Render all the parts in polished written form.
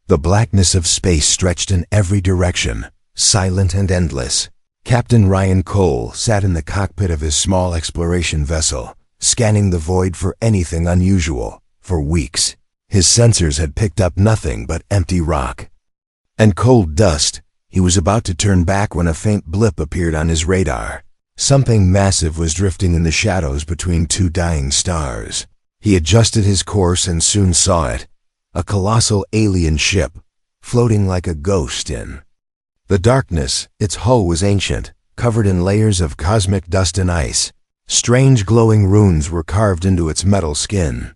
The blackness of space stretched in every direction, silent and endless. Captain Ryan Cole sat in the cockpit of his small exploration vessel, scanning the void for anything unusual. For weeks, his sensors had picked up nothing but empty rock and cold dust. He was about to turn back when a faint blip appeared on his radar. Something massive was drifting in the shadows between two dying stars. He adjusted his course and soon saw it. A colossal alien ship, floating like a ghost in the darkness. Its hull was ancient, covered in layers of cosmic dust and ice. Strange glowing runes were carved into its metal skin,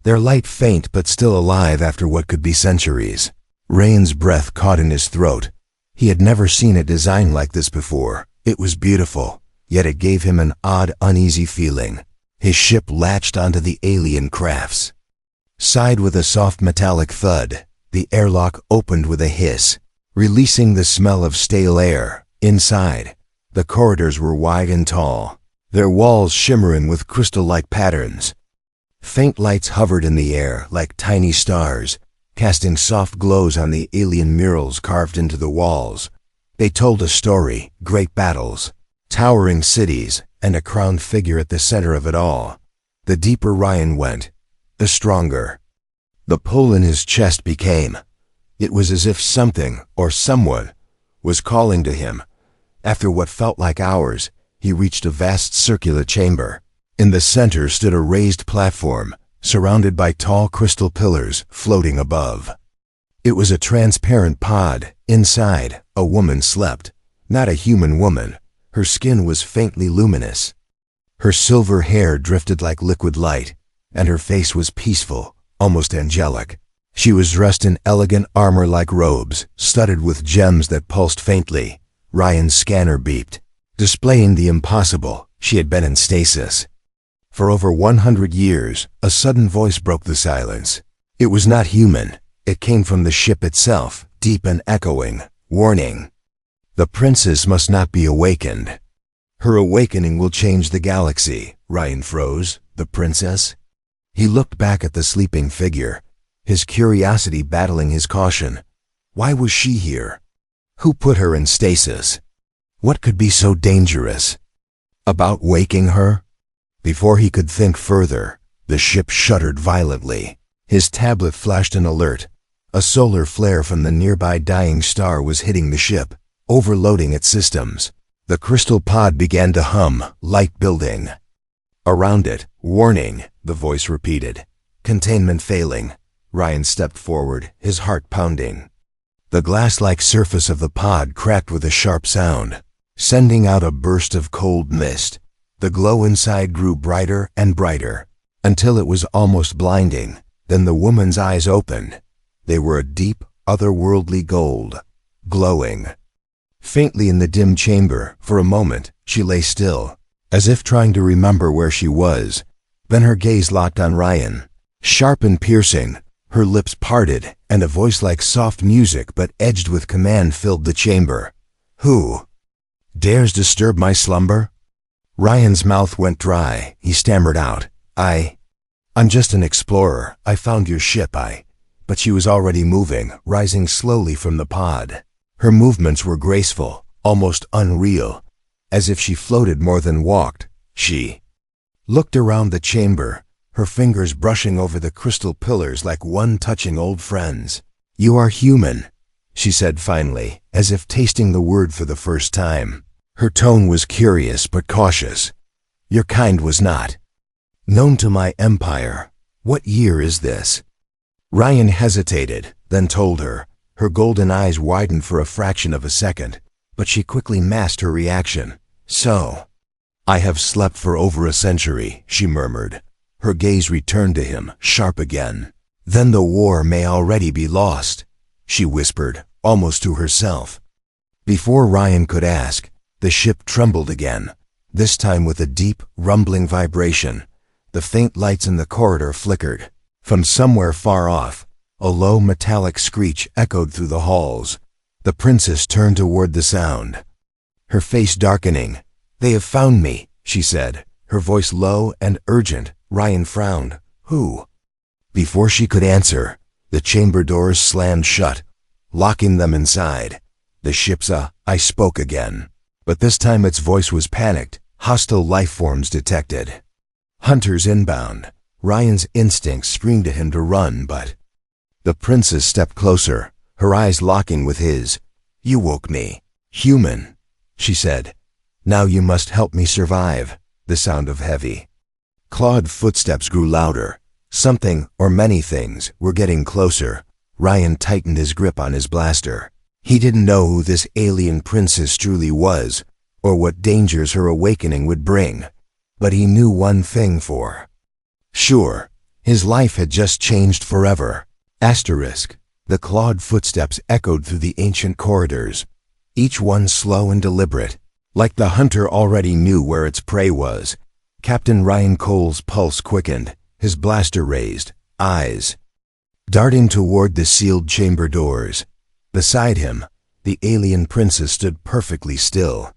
their light faint but still alive after what could be centuries. Ryan's breath caught in his throat. He had never seen a design like this before. It was beautiful, yet it gave him an odd, uneasy feeling. His ship latched onto the alien craft's side with a soft metallic thud. The airlock opened with a hiss, releasing the smell of stale air. Inside, the corridors were wide and tall, their walls shimmering with crystal-like patterns. Faint lights hovered in the air like tiny stars, casting soft glows on the alien murals carved into the walls. They told a story: great battles, towering cities, and a crowned figure at the center of it all. The deeper Ryan went, the stronger the pull in his chest became. It was as if something, or someone, was calling to him. After what felt like hours, he reached a vast circular chamber. In the center stood a raised platform, surrounded by tall crystal pillars floating above. It was a transparent pod. Inside, a woman slept. Not a human woman. Her skin was faintly luminous. Her silver hair drifted like liquid light, and her face was peaceful, almost angelic. She was dressed in elegant armor-like robes, studded with gems that pulsed faintly. Ryan's scanner beeped, displaying the impossible. She had been in stasis for over 100 years. A sudden voice broke the silence. It was not human. It came from the ship itself, deep and echoing. Warning. The princess must not be awakened. Her awakening will change the galaxy. Ryan froze. The princess? He looked back at the sleeping figure, his curiosity battling his caution. Why was she here? Who put her in stasis? What could be so dangerous about waking her? Before he could think further, the ship shuddered violently. His tablet flashed an alert. A solar flare from the nearby dying star was hitting the ship, overloading its systems. The crystal pod began to hum, light building around it. Warning, the voice repeated. Containment failing. Ryan stepped forward, his heart pounding. The glass-like surface of the pod cracked with a sharp sound, sending out a burst of cold mist. The glow inside grew brighter and brighter, until it was almost blinding. Then the woman's eyes opened. They were a deep, otherworldly gold, glowing faintly in the dim chamber. For a moment, she lay still, as if trying to remember where she was. Then her gaze locked on Ryan, sharp and piercing. Her lips parted, and a voice like soft music but edged with command filled the chamber. Who dares disturb my slumber? Ryan's mouth went dry. He stammered out, I'm just an explorer. I found your ship. But she was already moving, rising slowly from the pod. Her movements were graceful, almost unreal, as if she floated more than walked. She looked around the chamber, her fingers brushing over the crystal pillars like one touching old friends. You are human, she said finally, as if tasting the word for the first time. Her tone was curious but cautious. Your kind was not known to my empire. What year is this? Ryan hesitated, then told her. Her golden eyes widened for a fraction of a second, but she quickly masked her reaction. So, I have slept for over a century, she murmured. Her gaze returned to him, sharp again. Then the war may already be lost, she whispered, almost to herself. Before Ryan could ask, the ship trembled again, this time with a deep, rumbling vibration. The faint lights in the corridor flickered. From somewhere far off, a low metallic screech echoed through the halls. The princess turned toward the sound, her face darkening. They have found me, she said, her voice low and urgent. Ryan frowned. Who? Before she could answer, The chamber doors slammed shut, locking them inside. The ship's I spoke again. But this time its voice was panicked, hostile life forms detected. Hunters inbound. Ryan's instincts screamed at him to run, but the princess stepped closer, her eyes locking with his. "You woke me. Human," she said. "Now you must help me survive." The sound of heavy, clawed footsteps grew louder. Something, or many things, were getting closer. Ryan tightened his grip on his blaster. He didn't know who this alien princess truly was, or what dangers her awakening would bring. But he knew one thing for sure. His life had just changed forever. Asterisk. The clawed footsteps echoed through the ancient corridors, each one slow and deliberate, like the hunter already knew where its prey was. Captain Ryan Cole's pulse quickened, his blaster raised, eyes darting toward the sealed chamber doors. Beside him, the alien princess stood perfectly still,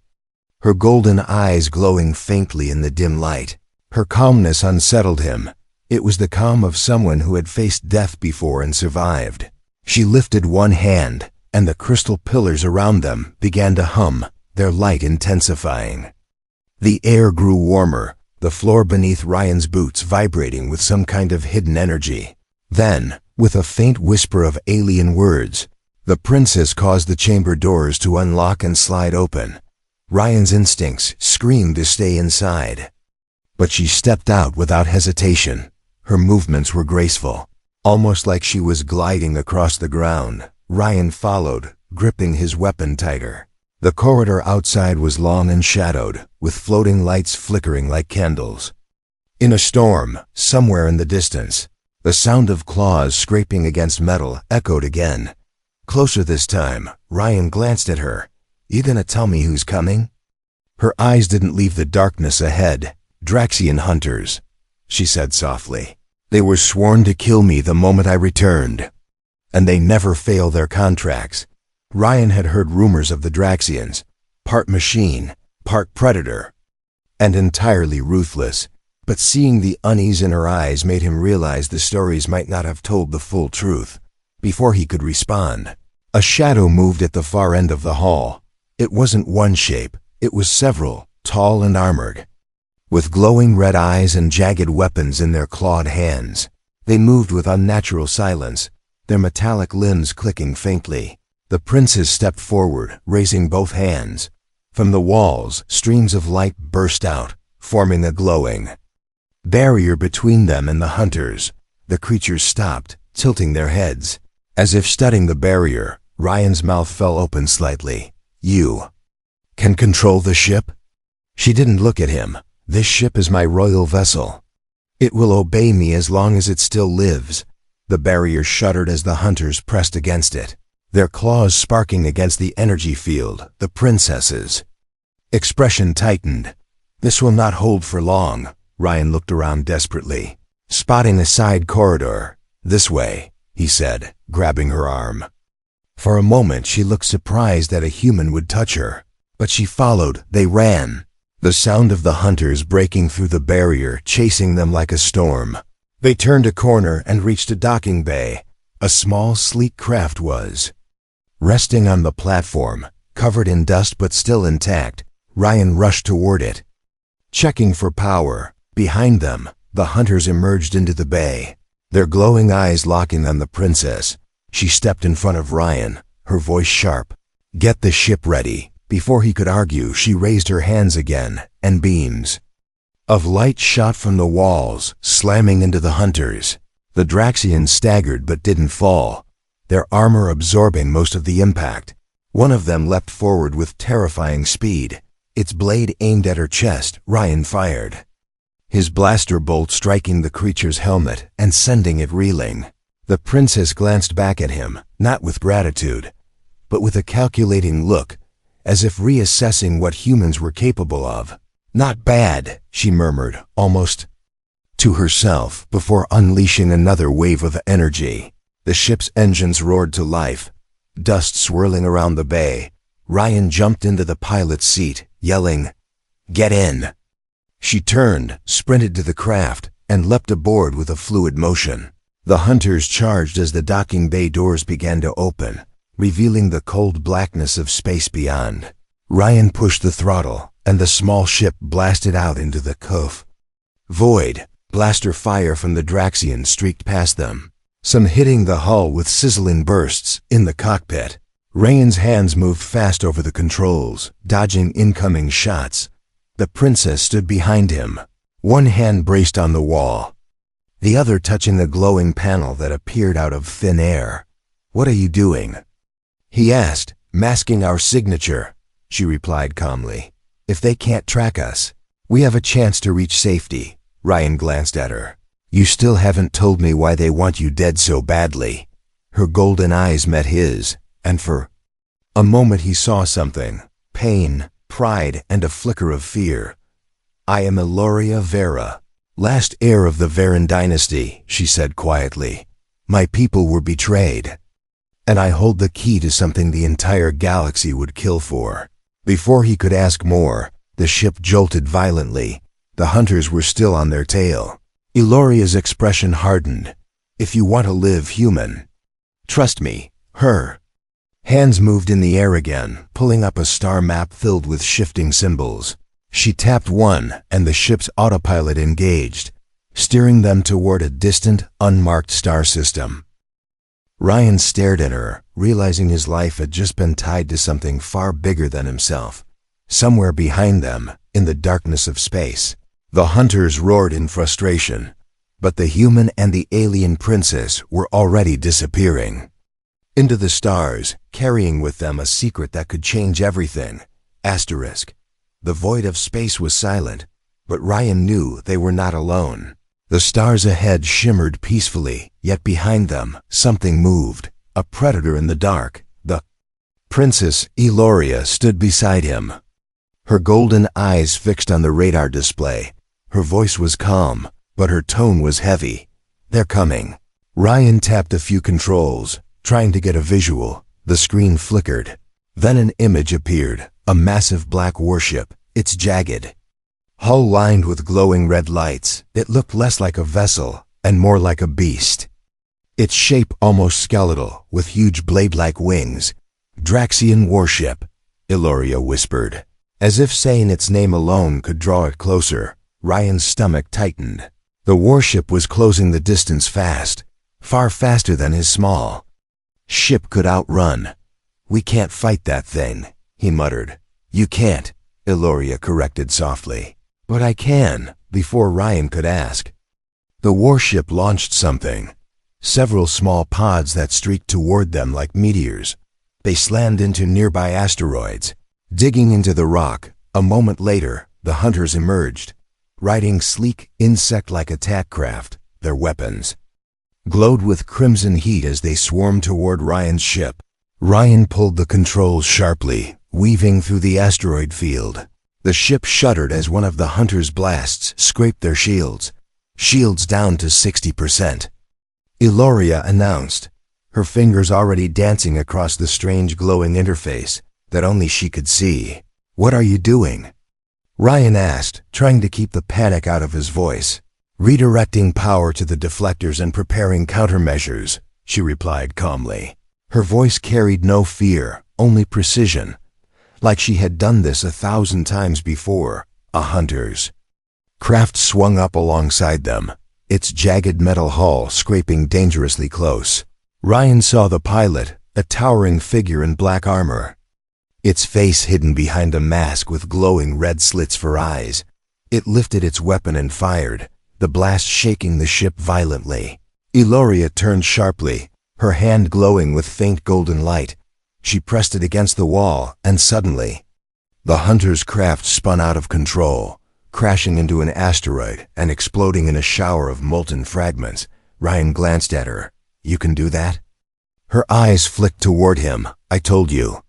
her golden eyes glowing faintly in the dim light. Her calmness unsettled him. It was the calm of someone who had faced death before and survived. She lifted one hand, and the crystal pillars around them began to hum, their light intensifying. The air grew warmer, the floor beneath Ryan's boots vibrating with some kind of hidden energy. Then, with a faint whisper of alien words, the princess caused the chamber doors to unlock and slide open. Ryan's instincts screamed to stay inside. But she stepped out without hesitation. Her movements were graceful, almost like she was gliding across the ground. Ryan followed, gripping his weapon tighter. The corridor outside was long and shadowed, with floating lights flickering like candles. In a storm, somewhere in the distance, the sound of claws scraping against metal echoed again. Closer this time, Ryan glanced at her. "You gonna tell me who's coming?" Her eyes didn't leave the darkness ahead. "Draxian hunters," she said softly. "They were sworn to kill me the moment I returned. And they never fail their contracts." Ryan had heard rumors of the Draxians, part machine, part predator, and entirely ruthless. But seeing the unease in her eyes made him realize the stories might not have told the full truth. Before he could respond, a shadow moved at the far end of the hall. It wasn't one shape, it was several, tall and armored, with glowing red eyes and jagged weapons in their clawed hands. They moved with unnatural silence, their metallic limbs clicking faintly. The princess stepped forward, raising both hands. From the walls, streams of light burst out, forming a glowing barrier between them and the hunters. The creatures stopped, tilting their heads. As if studying the barrier, Ryan's mouth fell open slightly. "You can control the ship?" She didn't look at him. "This ship is my royal vessel. It will obey me as long as it still lives." The barrier shuddered as the hunters pressed against it, their claws sparking against the energy field. The princess's expression tightened. "This will not hold for long." Ryan looked around desperately, spotting a side corridor. "This way," he said, grabbing her arm. For a moment she looked surprised that a human would touch her, but she followed. They ran, the sound of the hunters breaking through the barrier, chasing them like a storm. They turned a corner and reached a docking bay. A small, sleek craft was resting on the platform, covered in dust but still intact. Ryan rushed toward it, checking for power. Behind them, the hunters emerged into the bay, their glowing eyes locking on the princess. She stepped in front of Ryan, her voice sharp. "Get the ship ready." Before he could argue, she raised her hands again, and beams of light shot from the walls, slamming into the hunters. The Draxians staggered but didn't fall, their armor absorbing most of the impact. One of them leapt forward with terrifying speed, its blade aimed at her chest. Ryan fired, his blaster bolt striking the creature's helmet and sending it reeling. The princess glanced back at him, not with gratitude, but with a calculating look, as if reassessing what humans were capable of. "Not bad," she murmured, almost to herself, before unleashing another wave of energy. The ship's engines roared to life, dust swirling around the bay. Ryan jumped into the pilot's seat, yelling, "Get in!" She turned, sprinted to the craft, and leapt aboard with a fluid motion. The hunters charged as the docking bay doors began to open, revealing the cold blackness of space beyond. Ryan pushed the throttle, and the small ship blasted out into the cove. Void, blaster fire from the Draxians streaked past them, some hitting the hull with sizzling bursts in the cockpit. Ryan's hands moved fast over the controls, dodging incoming shots. The princess stood behind him, one hand braced on the wall, the other touching the glowing panel that appeared out of thin air. "What are you doing?" he asked. "Masking our signature," she replied calmly. "If they can't track us, we have a chance to reach safety." Ryan glanced at her. "You still haven't told me why they want you dead so badly." Her golden eyes met his, and for a moment he saw something: pain, pride, and a flicker of fear. "I am Eloria Vera, last heir of the Veran dynasty," she said quietly. "My people were betrayed, and I hold the key to something the entire galaxy would kill for." Before he could ask more, the ship jolted violently. The hunters were still on their tail. Eloria's expression hardened. "If you want to live human, trust me." Her hands moved in the air again, pulling up a star map filled with shifting symbols. She tapped one, and the ship's autopilot engaged, steering them toward a distant, unmarked star system. Ryan stared at her, realizing his life had just been tied to something far bigger than himself. Somewhere behind them, in the darkness of space, the hunters roared in frustration, but the human and the alien princess were already disappearing into the stars, carrying with them a secret that could change everything. Asterisk. The void of space was silent, but Ryan knew they were not alone. The stars ahead shimmered peacefully, yet behind them, something moved. A predator in the dark. The Princess Eloria stood beside him, her golden eyes fixed on the radar display. Her voice was calm, but her tone was heavy. "They're coming." Ryan tapped a few controls, trying to get a visual. The screen flickered. Then an image appeared, a massive black warship, its jagged hull lined with glowing red lights. It looked less like a vessel and more like a beast, its shape almost skeletal, with huge blade-like wings. "Draxian warship," Eloria whispered. As if saying its name alone could draw it closer, Ryan's stomach tightened. The warship was closing the distance fast, far faster than his small ship could outrun. "We can't fight that thing," he muttered. "You can't," Eloria corrected softly. "But I can." Before Ryan could ask, the warship launched something. Several small pods that streaked toward them like meteors. They slammed into nearby asteroids, digging into the rock. A moment later, the hunters emerged, riding sleek, insect-like attack craft. Their weapons glowed with crimson heat as they swarmed toward Ryan's ship. Ryan pulled the controls sharply, weaving through the asteroid field. The ship shuddered as one of the hunters' blasts scraped their shields down to 60%. Eloria announced, her fingers already dancing across the strange glowing interface that only she could see. "What are you doing?" Ryan asked, trying to keep the panic out of his voice. "Redirecting power to the deflectors and preparing countermeasures," she replied calmly. Her voice carried no fear, only precision, like she had done this 1,000 times before. A hunter's craft swung up alongside them, its jagged metal hull scraping dangerously close. Ryan saw the pilot, a towering figure in black armor, its face hidden behind a mask with glowing red slits for eyes. It lifted its weapon and fired, the blast shaking the ship violently. Eloria turned sharply, her hand glowing with faint golden light. She pressed it against the wall, and suddenly, the hunter's craft spun out of control, crashing into an asteroid and exploding in a shower of molten fragments. Ryan glanced at her. "You can do that?" Her eyes flicked toward him. "I told you.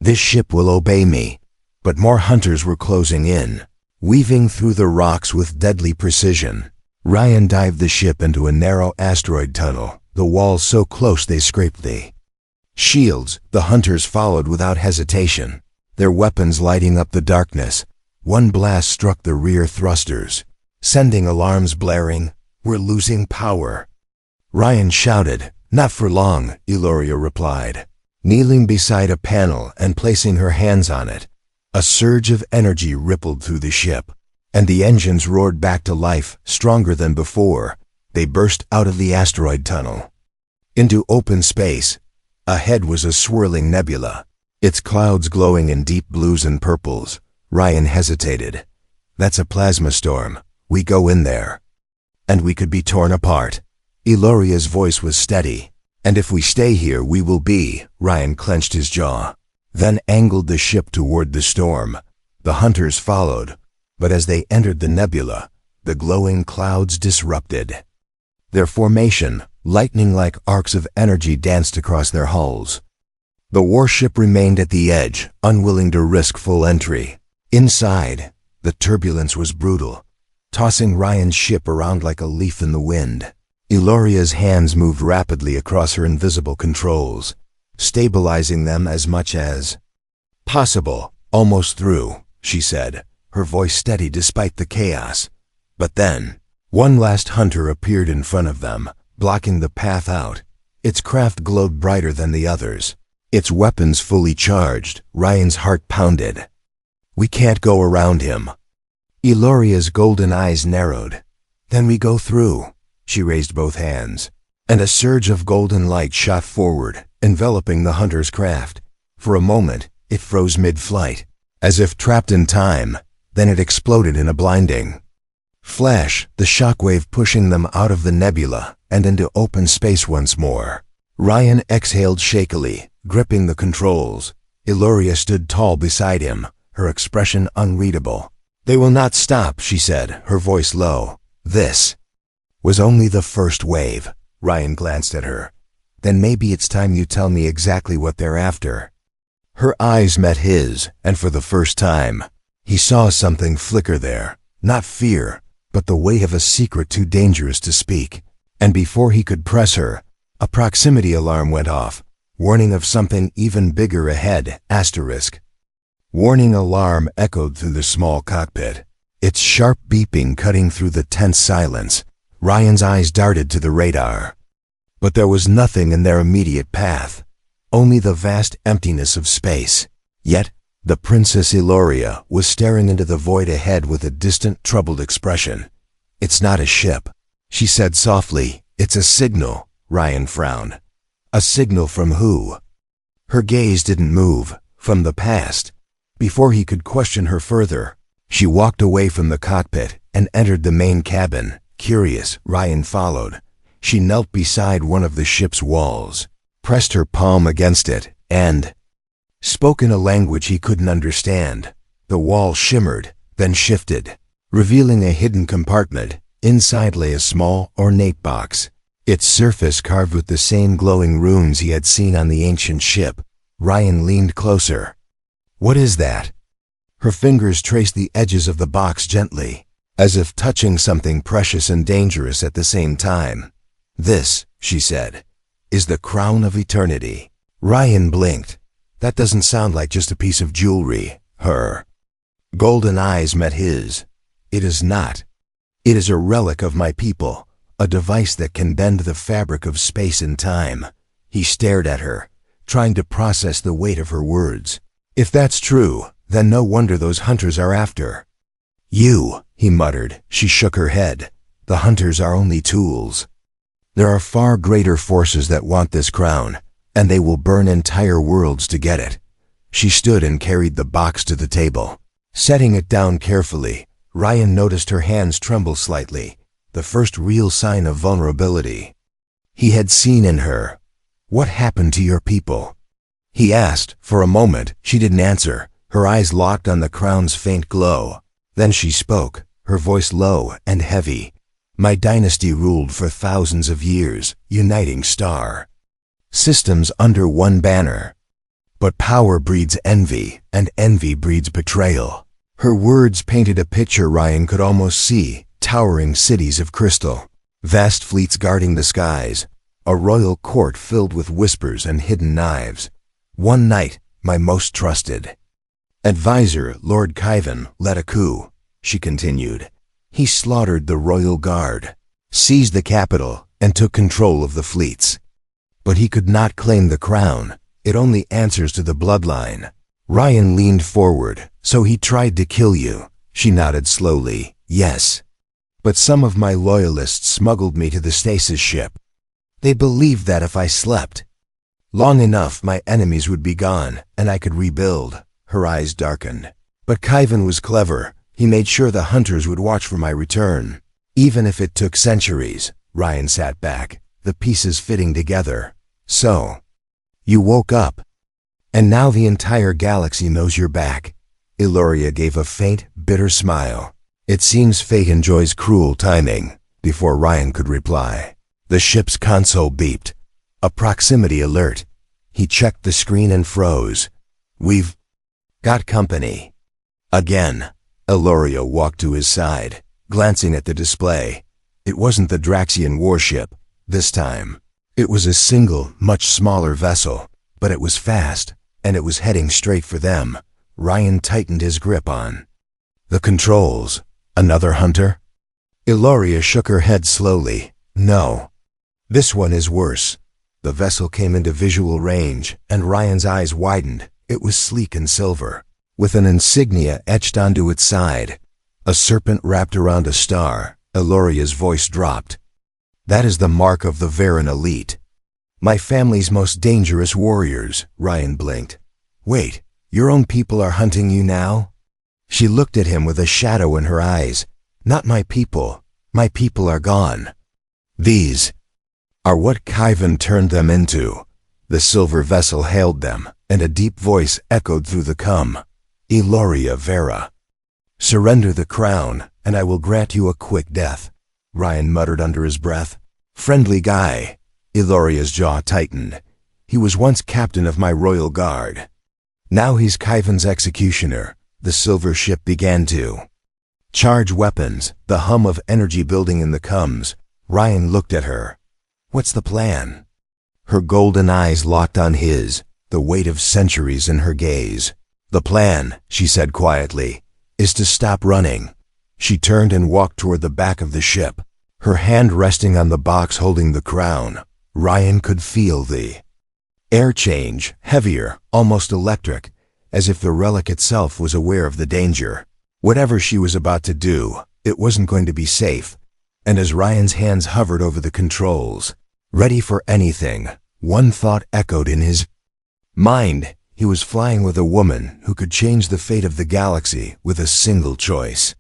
This ship will obey me." But more hunters were closing in, weaving through the rocks with deadly precision. Ryan dived the ship into a narrow asteroid tunnel, the walls so close they scraped the shields. The hunters followed without hesitation, their weapons lighting up the darkness. One blast struck the rear thrusters, sending alarms blaring. "We're losing power." Ryan shouted. "Not for long," Eloria replied, kneeling beside a panel and placing her hands on it. A surge of energy rippled through the ship, and the engines roared back to life, stronger than before. They burst out of the asteroid tunnel into open space. Ahead was a swirling nebula, its clouds glowing in deep blues and purples. Ryan hesitated. "That's a plasma storm. We go in there, and we could be torn apart." Eloria's voice was steady. "And if we stay here, we will be." Ryan clenched his jaw, then angled the ship toward the storm. The hunters followed, but as they entered the nebula, the glowing clouds disrupted their formation. Lightning-like arcs of energy danced across their hulls. The warship remained at the edge, unwilling to risk full entry. Inside, the turbulence was brutal, tossing Ryan's ship around like a leaf in the wind. Eloria's hands moved rapidly across her invisible controls, stabilizing them as much as possible. "Almost through," she said, her voice steady despite the chaos. But then, one last hunter appeared in front of them, blocking the path out. Its craft glowed brighter than the others, its weapons fully charged. Ryan's heart pounded. "We can't go around him." Eloria's golden eyes narrowed. "Then we go through." She raised both hands, and a surge of golden light shot forward, enveloping the hunter's craft. For a moment, it froze mid-flight, as if trapped in time. Then it exploded in a blinding flash, the shockwave pushing them out of the nebula and into open space once more. Ryan exhaled shakily, gripping the controls. Eloria stood tall beside him, her expression unreadable. "They will not stop," she said, her voice low. "This was only the first wave." Ryan glanced at her. "Then maybe it's time you tell me exactly what they're after." Her eyes met his, and for the first time, he saw something flicker there. Not fear, but the weight of a secret too dangerous to speak. And before he could press her, a proximity alarm went off, warning of something even bigger ahead. Asterisk. Warning alarm echoed through the small cockpit, its sharp beeping cutting through the tense silence. Ryan's eyes darted to the radar. But there was nothing in their immediate path, only the vast emptiness of space. Yet, the Princess Eloria was staring into the void ahead with a distant, troubled expression. "It's not a ship," she said softly. "It's a signal." Ryan frowned. "A signal from who?" Her gaze didn't move. From the past. Before he could question her further, she walked away from the cockpit and entered the main cabin. Curious, Ryan followed. She knelt beside one of the ship's walls, pressed her palm against it, and spoke in a language he couldn't understand. The wall shimmered, then shifted, revealing a hidden compartment. Inside lay a small, ornate box, its surface carved with the same glowing runes he had seen on the ancient ship. Ryan leaned closer. "What is that?" Her fingers traced the edges of the box gently, as if touching something precious and dangerous at the same time. "This," she said, "is the crown of eternity." Ryan blinked. That doesn't sound like just a piece of jewelry. Her golden eyes met his. "It is not. It is a relic of my people, a device that can bend the fabric of space and time." He stared at her, trying to process the weight of her words. "If that's true, then no wonder those hunters are after you," he muttered. She shook her head. "The hunters are only tools. There are far greater forces that want this crown, and they will burn entire worlds to get it." She stood and carried the box to the table. Setting it down carefully, Ryan noticed her hands tremble slightly, the first real sign of vulnerability he had seen in her. "What happened to your people?" he asked. For a moment, she didn't answer, her eyes locked on the crown's faint glow. Then she spoke, her voice low and heavy. "My dynasty ruled for thousands of years, uniting star systems under one banner. But power breeds envy, and envy breeds betrayal." Her words painted a picture Ryan could almost see: towering cities of crystal, vast fleets guarding the skies, a royal court filled with whispers and hidden knives. "One night, my most trusted advisor, Lord Kyvan, led a coup," she continued. "He slaughtered the royal guard, seized the capital, and took control of the fleets. But he could not claim the crown. It only answers to the bloodline. Ryan leaned forward. So he tried to kill you? She nodded slowly. Yes. But some of my loyalists smuggled me to the stasis ship. They believed that if I slept long enough, my enemies would be gone, and I could rebuild. Her eyes darkened. But Khyven was clever. He made sure the hunters would watch for my return. Even if it took centuries. Ryan sat back, the pieces fitting together. So, you woke up, and now the entire galaxy knows you're back. Eloria gave a faint, bitter smile. It seems fate enjoys cruel timing. Before Ryan could reply, the ship's console beeped. A proximity alert. He checked the screen and froze. We've got company. Again. Eloria walked to his side, glancing at the display. It wasn't the Draxian warship, this time. It was a single, much smaller vessel, but it was fast, and it was heading straight for them. Ryan tightened his grip on the controls. Another hunter? Eloria shook her head slowly. No. This one is worse. The vessel came into visual range, and Ryan's eyes widened. It was sleek and silver, with an insignia etched onto its side. A serpent wrapped around a star. Eloria's voice dropped. That is the mark of the Veran elite. My family's most dangerous warriors. Ryan blinked. Wait, your own people are hunting you now? She looked at him with a shadow in her eyes. Not my people. My people are gone. These are what Khyven turned them into. The silver vessel hailed them, and a deep voice echoed through the cum. Eloria Vera. Surrender the crown, and I will grant you a quick death. Ryan muttered under his breath. Friendly guy. Eloria's jaw tightened. He was once captain of my royal guard. Now he's Khyven's executioner. The silver ship began to charge weapons, the hum of energy building in the cums. Ryan looked at her. What's the plan? Her golden eyes locked on his, the weight of centuries in her gaze. The plan, she said quietly, is to stop running. She turned and walked toward the back of the ship, her hand resting on the box holding the crown. Ryan could feel the air change, heavier, almost electric, as if the relic itself was aware of the danger. Whatever she was about to do, it wasn't going to be safe. And as Ryan's hands hovered over the controls, ready for anything, one thought echoed in his mind. He was flying with a woman who could change the fate of the galaxy with a single choice.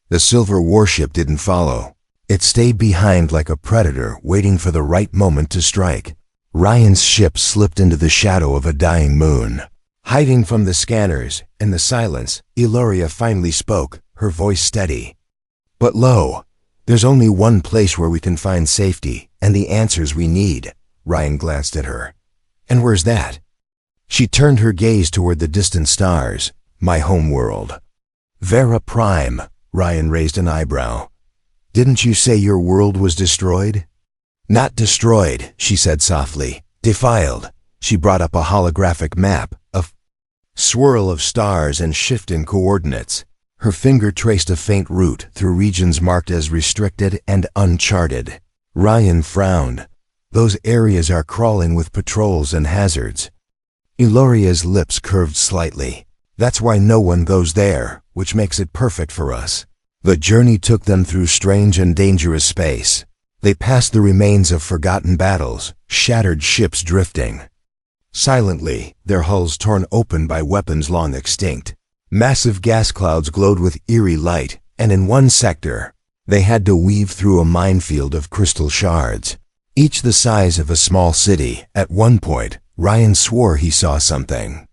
The silver warship didn't follow. It stayed behind like a predator waiting for the right moment to strike. Ryan's ship slipped into the shadow of a dying moon. Hiding from the scanners, in the silence, Eloria finally spoke, her voice steady. But lo, there's only one place where we can find safety, and the answers we need. Ryan glanced at her. And where's that? She turned her gaze toward the distant stars. My homeworld. Vera Prime. Ryan raised an eyebrow. Didn't you say your world was destroyed? Not destroyed, she said softly. Defiled. She brought up a holographic map, a swirl of stars and shifting coordinates. Her finger traced a faint route through regions marked as restricted and uncharted. Ryan frowned. Those areas are crawling with patrols and hazards. Eloria's lips curved slightly. That's why no one goes there, which makes it perfect for us. The journey took them through strange and dangerous space. They passed the remains of forgotten battles, shattered ships drifting silently, their hulls torn open by weapons long extinct. Massive gas clouds glowed with eerie light, and in one sector, they had to weave through a minefield of crystal shards, each the size of a small city. At one point, Ryan swore he saw something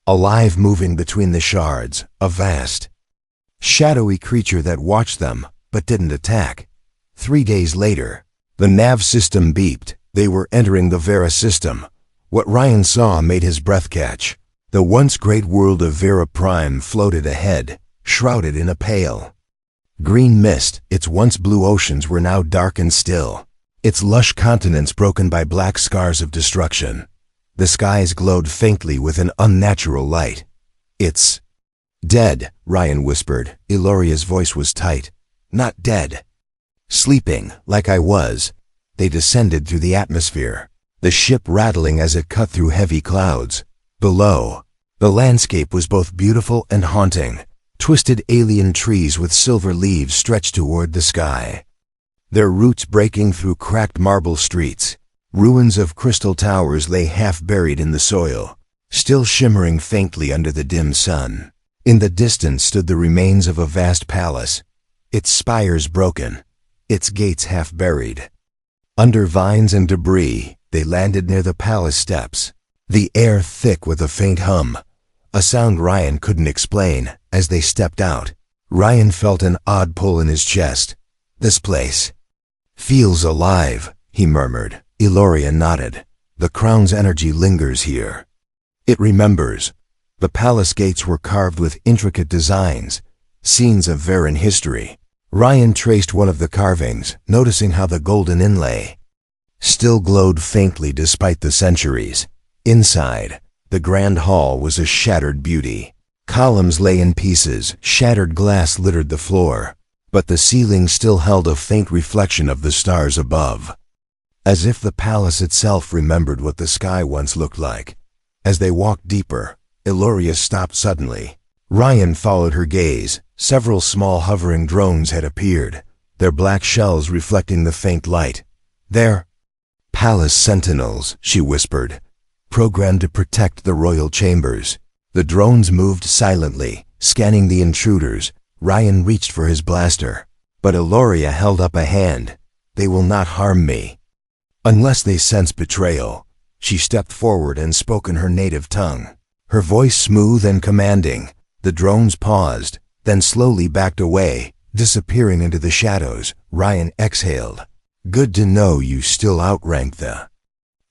alive moving between the shards, a vast, shadowy creature that watched them, but didn't attack. 3 days later, the nav system beeped. They were entering the Vera system. What Ryan saw made his breath catch. The once great world of Vera Prime floated ahead, shrouded in a pale green mist. Its once blue oceans were now dark and still, its lush continents broken by black scars of destruction. The skies glowed faintly with an unnatural light. It's dead, Ryan whispered. Eloria's voice was tight. Not dead. Sleeping, like I was. They descended through the atmosphere, the ship rattling as it cut through heavy clouds. Below, the landscape was both beautiful and haunting. Twisted alien trees with silver leaves stretched toward the sky, their roots breaking through cracked marble streets. Ruins of crystal towers lay half buried in the soil, still shimmering faintly under the dim sun. In the distance stood the remains of a vast palace, its spires broken, its gates half buried. Under vines and debris, they landed near the palace steps, the air thick with a faint hum, a sound Ryan couldn't explain. As they stepped out, Ryan felt an odd pull in his chest. "This place feels alive," he murmured. Eloria nodded. "The crown's energy lingers here. It remembers." The palace gates were carved with intricate designs, scenes of Varan history. Ryan traced one of the carvings, noticing how the golden inlay still glowed faintly despite the centuries. Inside, the grand hall was a shattered beauty. Columns lay in pieces, shattered glass littered the floor, but the ceiling still held a faint reflection of the stars above, as if the palace itself remembered what the sky once looked like. As they walked deeper, Eloria stopped suddenly. Ryan followed her gaze. Several small hovering drones had appeared, their black shells reflecting the faint light. "They're palace sentinels," she whispered, "programmed to protect the royal chambers." The drones moved silently, scanning the intruders. Ryan reached for his blaster, but Eloria held up a hand. "They will not harm me, unless they sense betrayal." She stepped forward and spoke in her native tongue, her voice smooth and commanding. The drones paused, then slowly backed away, disappearing into the shadows. Ryan exhaled. "Good to know you still outrank the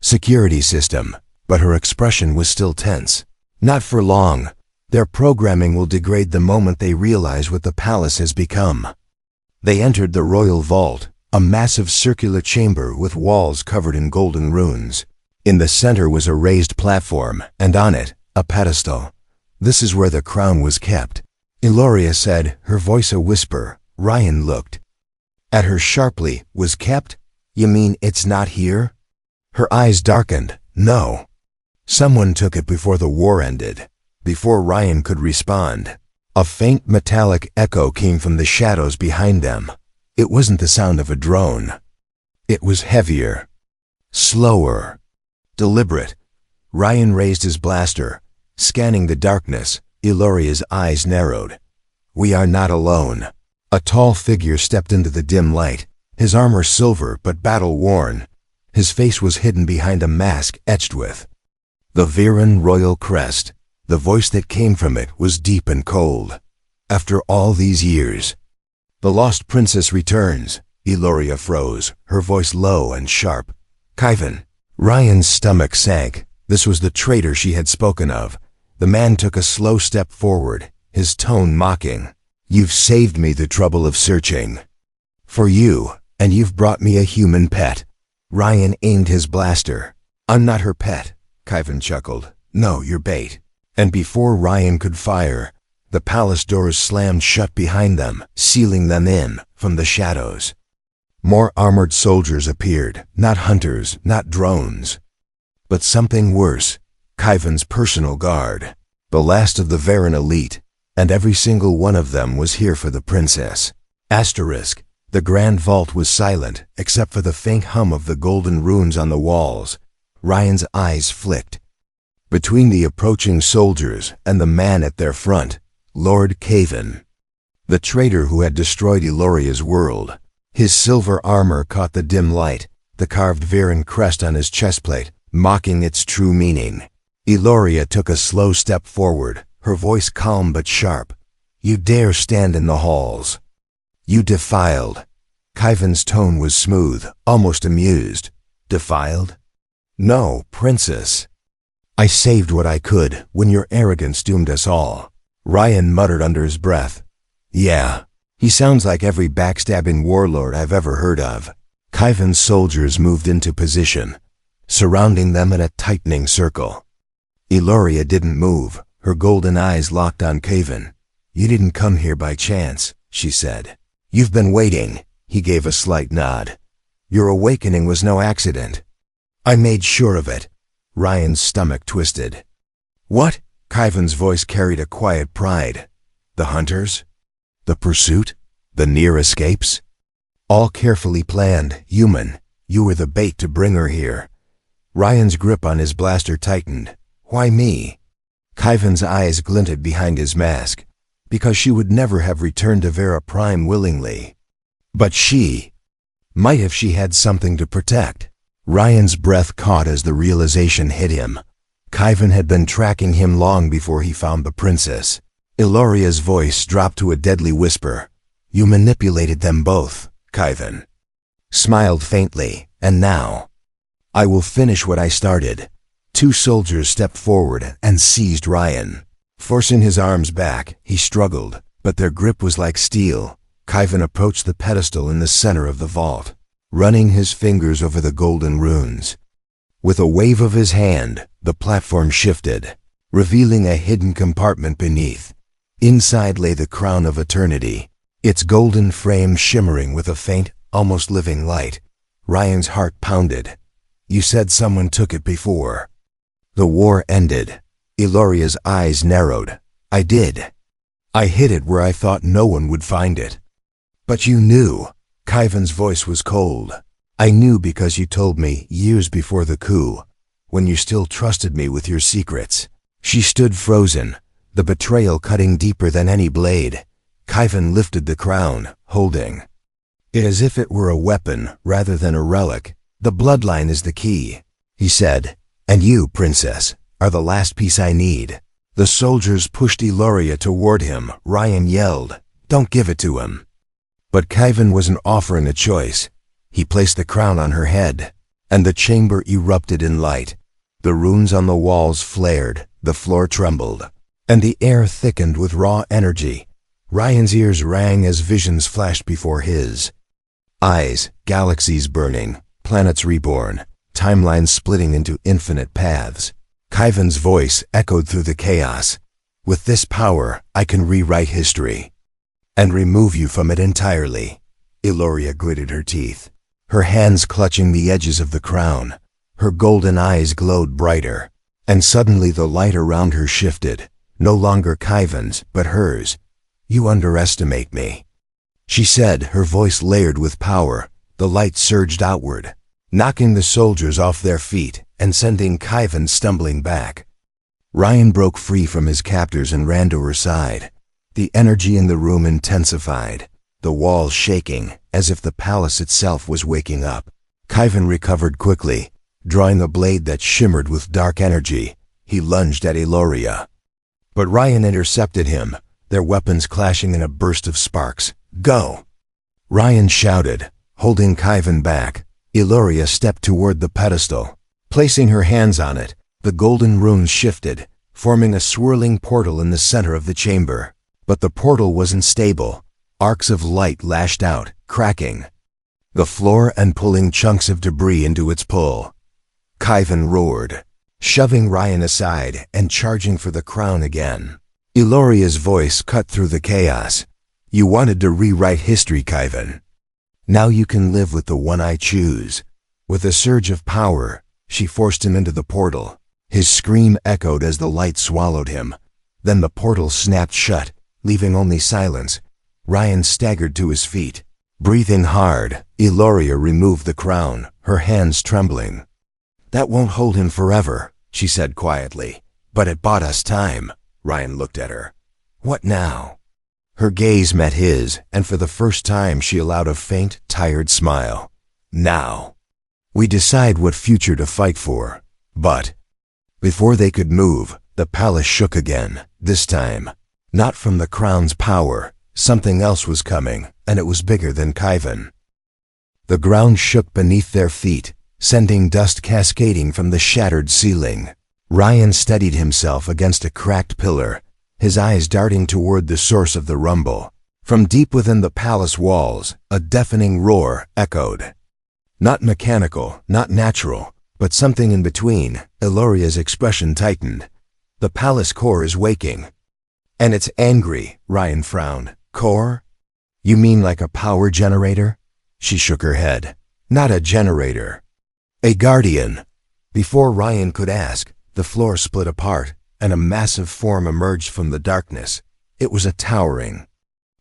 security system," but her expression was still tense. "Not for long. Their programming will degrade the moment they realize what the palace has become." They entered the royal vault, a massive circular chamber with walls covered in golden runes. In the center was a raised platform, and on it, a pedestal. "This is where the crown was kept," Eloria said, her voice a whisper. Ryan looked at her sharply. "Was kept? You mean it's not here?" Her eyes darkened. "No. Someone took it before the war ended." Before Ryan could respond, a faint metallic echo came from the shadows behind them. It wasn't the sound of a drone. It was heavier, slower, deliberate. Ryan raised his blaster, scanning the darkness. Eloria's eyes narrowed. "We are not alone." A tall figure stepped into the dim light, his armor silver but battle-worn. His face was hidden behind a mask etched with the Varan royal crest. The voice that came from it was deep and cold. "After all these years, the lost princess returns." Eloria froze, her voice low and sharp. "Khyven." Ryan's stomach sank. This was the traitor she had spoken of. The man took a slow step forward, his tone mocking. "You've saved me the trouble of searching for you, and you've brought me a human pet." Ryan aimed his blaster. "I'm not her pet," Khyven chuckled. "No, you're bait." And before Ryan could fire, the palace doors slammed shut behind them, sealing them in from the shadows. More armored soldiers appeared, not hunters, not drones, but something worse, Khyven's personal guard, the last of the Varan elite, and every single one of them was here for the princess. Asterisk. The grand vault was silent, except for the faint hum of the golden runes on the walls. Ryan's eyes flicked between the approaching soldiers and the man at their front, Lord Khyven, the traitor who had destroyed Eloria's world. His silver armor caught the dim light, the carved Varan crest on his chestplate, mocking its true meaning. Eloria took a slow step forward, her voice calm but sharp. "You dare stand in the halls? You defiled." Khyven's tone was smooth, almost amused. "Defiled? No, princess. I saved what I could when your arrogance doomed us all." Ryan muttered under his breath. "Yeah, he sounds like every backstabbing warlord I've ever heard of." Khyven's soldiers moved into position, surrounding them in a tightening circle. Eloria didn't move, her golden eyes locked on Khyven. "You didn't come here by chance," she said. "You've been waiting." He gave a slight nod. Your awakening was no accident. I made sure of it. Ryan's stomach twisted. What? Khyven's voice carried a quiet pride. The hunters? The pursuit? The near escapes? All carefully planned, human. You were the bait to bring her here. Ryan's grip on his blaster tightened. Why me? Khyven's eyes glinted behind his mask. Because she would never have returned to Vera Prime willingly. But she might if she had something to protect. Ryan's breath caught as the realization hit him. Khyven had been tracking him long before he found the princess. Iloria's voice dropped to a deadly whisper. You manipulated them both, Khyven. Smiled faintly, and now I will finish what I started. Two soldiers stepped forward and seized Ryan. Forcing his arms back, he struggled, but their grip was like steel. Khyven approached the pedestal in the center of the vault, running his fingers over the golden runes. With a wave of his hand, the platform shifted, revealing a hidden compartment beneath. Inside lay the crown of eternity, its golden frame shimmering with a faint, almost living light. Ryan's heart pounded. You said someone took it before. The war ended. Iloria's eyes narrowed. I did. I hid it where I thought no one would find it. But you knew. Khyven's voice was cold. I knew because you told me years before the coup, when you still trusted me with your secrets. She stood frozen, the betrayal cutting deeper than any blade. Khyven lifted the crown, holding it as if it were a weapon rather than a relic. The bloodline is the key, he said. And you, princess, are the last piece I need. The soldiers pushed Iloria toward him. Ryan yelled, Don't give it to him. But Khyven wasn't offering a choice. He placed the crown on her head, and the chamber erupted in light. The runes on the walls flared, the floor trembled, and the air thickened with raw energy. Ryan's ears rang as visions flashed before his eyes, galaxies burning, planets reborn, timelines splitting into infinite paths. Khyven's voice echoed through the chaos. With this power, I can rewrite history and remove you from it entirely. Iloria gritted her teeth, her hands clutching the edges of the crown. Her golden eyes glowed brighter, and suddenly the light around her shifted, no longer Khyven's, but hers. You underestimate me, she said, her voice layered with power. The light surged outward, knocking the soldiers off their feet and sending Khyven stumbling back. Ryan broke free from his captors and ran to her side. The energy in the room intensified, the walls shaking as if the palace itself was waking up. Khyven recovered quickly, drawing a blade that shimmered with dark energy. He lunged at Iloria. But Ryan intercepted him, their weapons clashing in a burst of sparks. Go! Ryan shouted, holding Khyven back. Iloria stepped toward the pedestal. Placing her hands on it, the golden runes shifted, forming a swirling portal in the center of the chamber. But the portal wasn't stable. Arcs of light lashed out, cracking the floor and pulling chunks of debris into its pull. Khyven roared, shoving Ryan aside and charging for the crown again. Iloria's voice cut through the chaos. You wanted to rewrite history, Khyven. Now you can live with the one I choose. With a surge of power, she forced him into the portal. His scream echoed as the light swallowed him. Then the portal snapped shut, leaving only silence. Ryan staggered to his feet. Breathing hard, Iloria removed the crown, her hands trembling. That won't hold him forever, she said quietly. But it bought us time. Ryan looked at her. What now? Her gaze met his, and for the first time she allowed a faint, tired smile. Now we decide what future to fight for. But before they could move, the palace shook again, this time not from the crown's power. Something else was coming, and it was bigger than Khyven. The ground shook beneath their feet, sending dust cascading from the shattered ceiling. Ryan steadied himself against a cracked pillar, his eyes darting toward the source of the rumble. From deep within the palace walls, a deafening roar echoed. Not mechanical, not natural, but something in between. Iloria's expression tightened. The palace core is waking. And it's angry, Ryan frowned. Core? You mean like a power generator? She shook her head. Not a generator. A guardian. Before Ryan could ask, the floor split apart, and a massive form emerged from the darkness. It was a towering,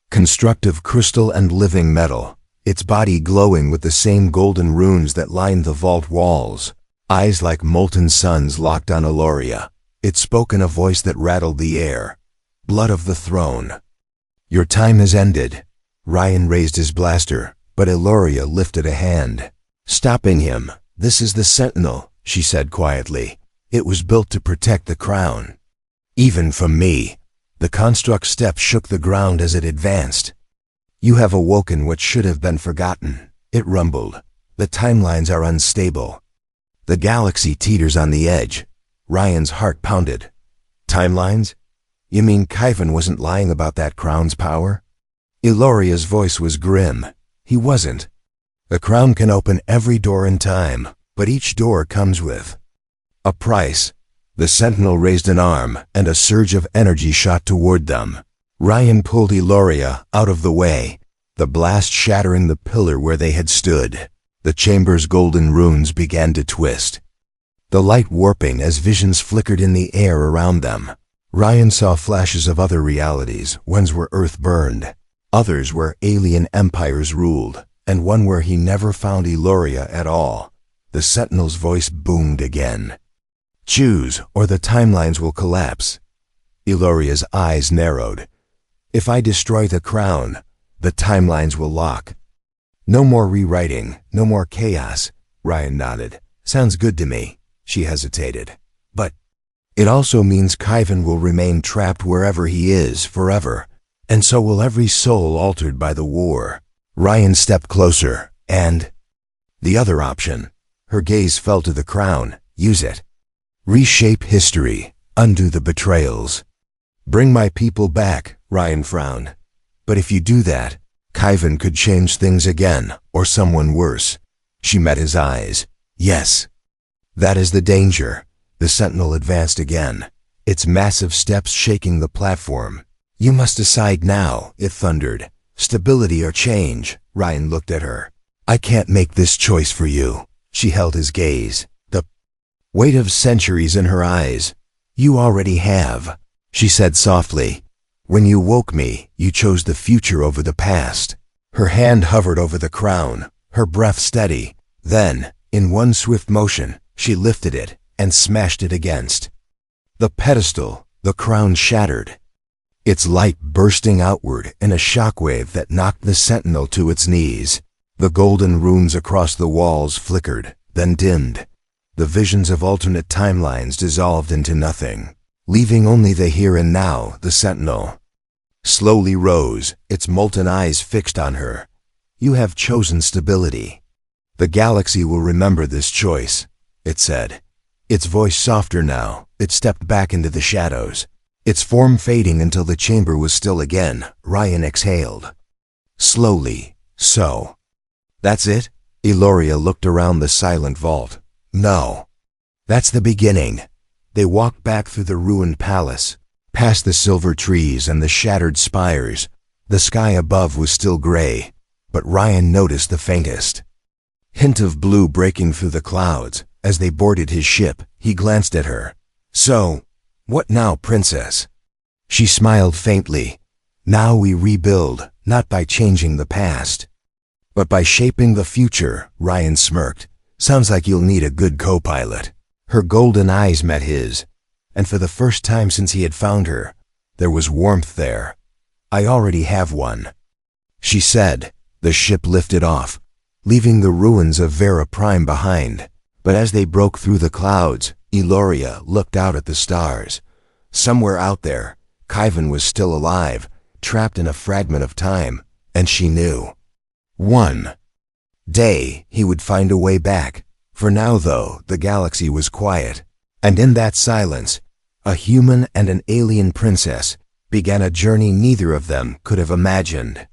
constructive crystal and living metal, its body glowing with the same golden runes that lined the vault walls. Eyes like molten suns locked on Eloria. It spoke in a voice that rattled the air. Blood of the throne. Your time has ended. Ryan raised his blaster, but Eloria lifted a hand, stopping him. This is the Sentinel, she said quietly. It was built to protect the crown. Even from me. The construct's steps shook the ground as it advanced. You have awoken what should have been forgotten, it rumbled. The timelines are unstable. The galaxy teeters on the edge. Ryan's heart pounded. Timelines? You mean Khyven wasn't lying about that crown's power? Eloria's voice was grim. He wasn't. The crown can open every door in time, but each door comes with a price. The Sentinel raised an arm, and a surge of energy shot toward them. Ryan pulled Eloria out of the way, the blast shattering the pillar where they had stood. The chamber's golden runes began to twist, the light warping as visions flickered in the air around them. Ryan saw flashes of other realities, ones where Earth burned, others where alien empires ruled, and one where he never found Eloria at all. The Sentinel's voice boomed again. Choose, or the timelines will collapse. Eloria's eyes narrowed. If I destroy the crown, the timelines will lock. No more rewriting, no more chaos. Ryan nodded. Sounds good to me. She hesitated. But it also means Khyven will remain trapped wherever he is forever, and so will every soul altered by the war. Ryan stepped closer, and the other option. Her gaze fell to the crown. Use it. Reshape history. Undo the betrayals. Bring my people back, Ryan frowned. But if you do that, Khyven could change things again, or someone worse. She met his eyes. Yes. That is the danger. The Sentinel advanced again, its massive steps shaking the platform. You must decide now, it thundered. Stability or change. Ryan looked at her. I can't make this choice for you. She held his gaze, the weight of centuries in her eyes. You already have, she said softly. When you woke me, you chose the future over the past. Her hand hovered over the crown, her breath steady. Then, in one swift motion, she lifted it and smashed it against the pedestal. The crown shattered, its light bursting outward in a shockwave that knocked the Sentinel to its knees. The golden runes across the walls flickered, then dimmed. The visions of alternate timelines dissolved into nothing, leaving only the here and now. The Sentinel slowly rose, its molten eyes fixed on her. You have chosen stability. The galaxy will remember this choice, it said. Its voice softer now, it stepped back into the shadows, its form fading until the chamber was still again. Ryan exhaled. Slowly. So. That's it? Eloria looked around the silent vault. No. That's the beginning. They walked back through the ruined palace, past the silver trees and the shattered spires. The sky above was still gray, but Ryan noticed the faintest hint of blue breaking through the clouds. As they boarded his ship, he glanced at her. So, what now, princess? She smiled faintly. Now we rebuild, not by changing the past, but by shaping the future. Ryan smirked. Sounds like you'll need a good co-pilot. Her golden eyes met his, and for the first time since he had found her, there was warmth there. I already have one, she said. The ship lifted off, leaving the ruins of Vera Prime behind. But as they broke through the clouds, Eloria looked out at the stars. Somewhere out there, Khyven was still alive, trapped in a fragment of time, and she knew. One day, he would find a way back. For now, though, the galaxy was quiet, and in that silence, a human and an alien princess began a journey neither of them could have imagined.